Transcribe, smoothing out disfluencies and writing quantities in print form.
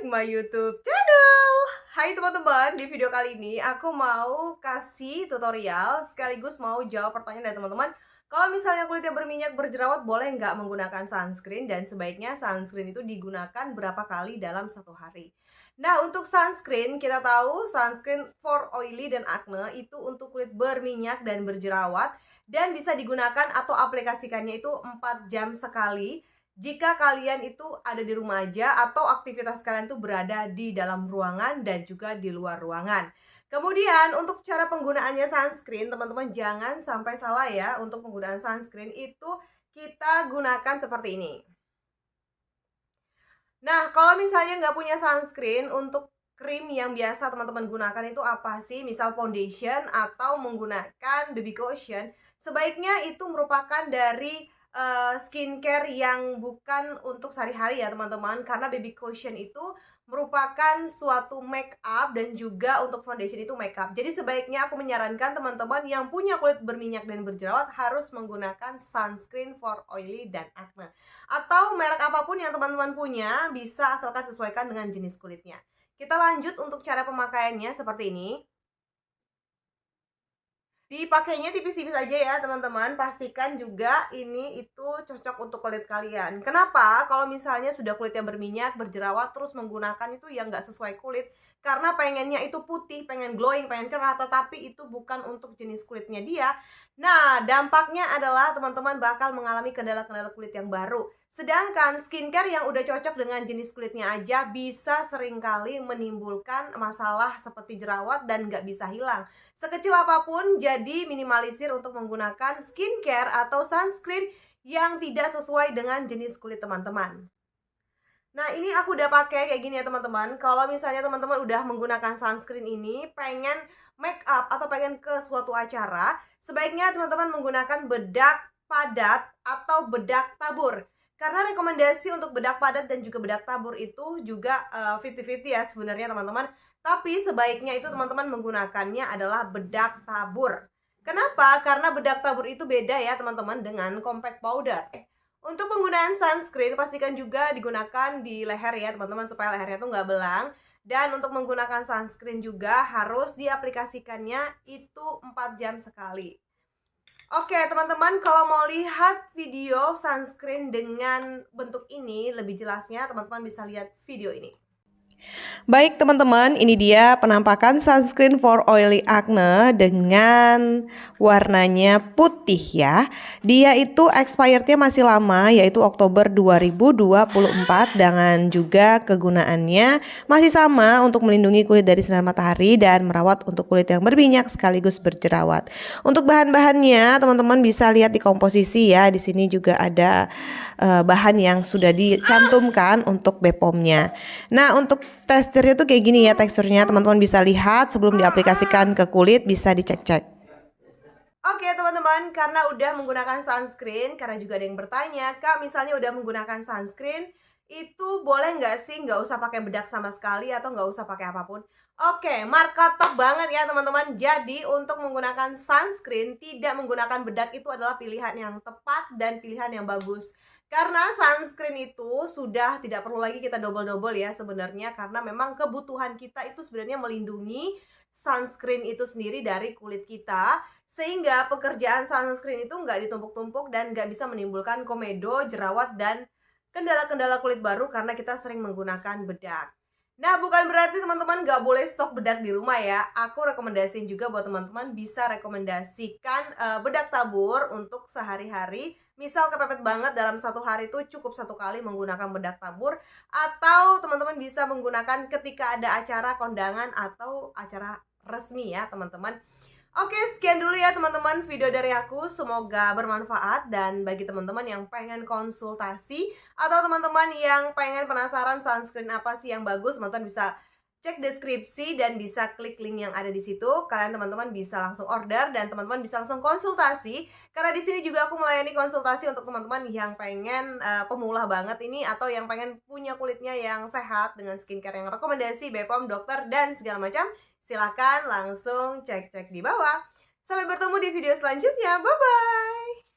my YouTube channel. Hai teman-teman, di video kali ini aku mau kasih tutorial sekaligus mau jawab pertanyaan dari teman-teman. Kalau misalnya kulitnya berminyak berjerawat, boleh nggak menggunakan sunscreen? Dan sebaiknya sunscreen itu digunakan berapa kali dalam satu hari? Nah, untuk sunscreen, kita tahu sunscreen for oily dan acne itu untuk kulit berminyak dan berjerawat. Dan bisa digunakan atau aplikasikannya itu 4 jam sekali jika kalian itu ada di rumah aja atau aktivitas kalian tuh berada di dalam ruangan dan juga di luar ruangan. Kemudian untuk cara penggunaannya sunscreen, teman-teman jangan sampai salah ya. Untuk penggunaan sunscreen itu kita gunakan seperti ini. Nah, kalau misalnya nggak punya sunscreen, untuk krim yang biasa teman-teman gunakan itu apa sih? Misal foundation atau menggunakan BB cushion, sebaiknya itu merupakan dari skincare yang bukan untuk sehari-hari ya teman-teman. Karena baby cushion itu merupakan suatu make up dan juga untuk foundation itu make up. Jadi sebaiknya aku menyarankan teman-teman yang punya kulit berminyak dan berjerawat harus menggunakan sunscreen for oily dan acne. Atau merek apapun yang teman-teman punya, bisa asalkan sesuaikan dengan jenis kulitnya. Kita lanjut untuk cara pemakaiannya seperti ini. Dipakainya tipis-tipis aja ya teman-teman. Pastikan juga ini itu cocok untuk kulit kalian. Kenapa? Kalau misalnya sudah kulitnya berminyak, berjerawat, terus menggunakan itu yang nggak sesuai kulit. Karena pengennya itu putih, pengen glowing, pengen cerah, tetapi itu bukan untuk jenis kulitnya dia. Nah, dampaknya adalah teman-teman bakal mengalami kendala-kendala kulit yang baru. Sedangkan skincare yang udah cocok dengan jenis kulitnya aja bisa seringkali menimbulkan masalah seperti jerawat dan nggak bisa hilang. Sekecil apapun, jadi minimalisir untuk menggunakan skincare atau sunscreen yang tidak sesuai dengan jenis kulit teman-teman. Nah, ini aku udah pakai kayak gini ya teman-teman. Kalau misalnya teman-teman udah menggunakan sunscreen ini, pengen make up atau pengen ke suatu acara, sebaiknya teman-teman menggunakan bedak padat atau bedak tabur. Karena rekomendasi untuk bedak padat dan juga bedak tabur itu juga 50-50 ya sebenarnya teman-teman. Tapi sebaiknya itu teman-teman menggunakannya adalah bedak tabur. Kenapa? Karena bedak tabur itu beda ya teman-teman dengan compact powder. Untuk penggunaan sunscreen pastikan juga digunakan di leher ya teman-teman supaya lehernya tuh nggak belang. Dan untuk menggunakan sunscreen juga harus diaplikasikannya itu 4 jam sekali. Oke teman-teman, kalau mau lihat video sunscreen dengan bentuk ini lebih jelasnya, teman-teman bisa lihat video ini. Baik teman-teman, ini dia penampakan sunscreen for oily acne dengan warnanya putih ya. Dia itu expirednya masih lama, yaitu Oktober 2024, dengan juga kegunaannya masih sama untuk melindungi kulit dari sinar matahari dan merawat untuk kulit yang berminyak sekaligus berjerawat. Untuk bahan-bahannya teman-teman bisa lihat di komposisi ya. Di sini juga ada bahan yang sudah dicantumkan untuk BPOM-nya. Nah, untuk teksturnya tuh kayak gini ya teksturnya, teman-teman bisa lihat sebelum diaplikasikan ke kulit, bisa dicek-cek. Oke teman-teman, karena udah menggunakan sunscreen, karena juga ada yang bertanya, Kak misalnya udah menggunakan sunscreen, itu boleh nggak sih nggak usah pakai bedak sama sekali atau nggak usah pakai apapun? Oke, marka top banget ya teman-teman. Jadi untuk menggunakan sunscreen, tidak menggunakan bedak itu adalah pilihan yang tepat dan pilihan yang bagus. Karena sunscreen itu sudah tidak perlu lagi kita double-double ya sebenarnya. Karena memang kebutuhan kita itu sebenarnya melindungi sunscreen itu sendiri dari kulit kita. Sehingga pekerjaan sunscreen itu nggak ditumpuk-tumpuk dan nggak bisa menimbulkan komedo, jerawat, dan kendala-kendala kulit baru karena kita sering menggunakan bedak. Nah, bukan berarti teman-teman nggak boleh stok bedak di rumah ya. Aku rekomendasiin juga buat teman-teman bisa rekomendasikan bedak tabur untuk sehari-hari. Misal kepepet banget dalam satu hari itu cukup satu kali menggunakan bedak tabur. Atau teman-teman bisa menggunakan ketika ada acara kondangan atau acara resmi ya teman-teman. Oke, sekian dulu ya teman-teman video dari aku. Semoga bermanfaat, dan bagi teman-teman yang pengen konsultasi atau teman-teman yang pengen penasaran sunscreen apa sih yang bagus, teman-teman bisa cek deskripsi dan bisa klik link yang ada di situ. Kalian teman-teman bisa langsung order dan teman-teman bisa langsung konsultasi. Karena di sini juga aku melayani konsultasi untuk teman-teman yang pengen pemula banget ini atau yang pengen punya kulitnya yang sehat dengan skincare yang rekomendasi BPOM, dokter, dan segala macam. Silahkan langsung cek-cek di bawah. Sampai bertemu di video selanjutnya. Bye-bye.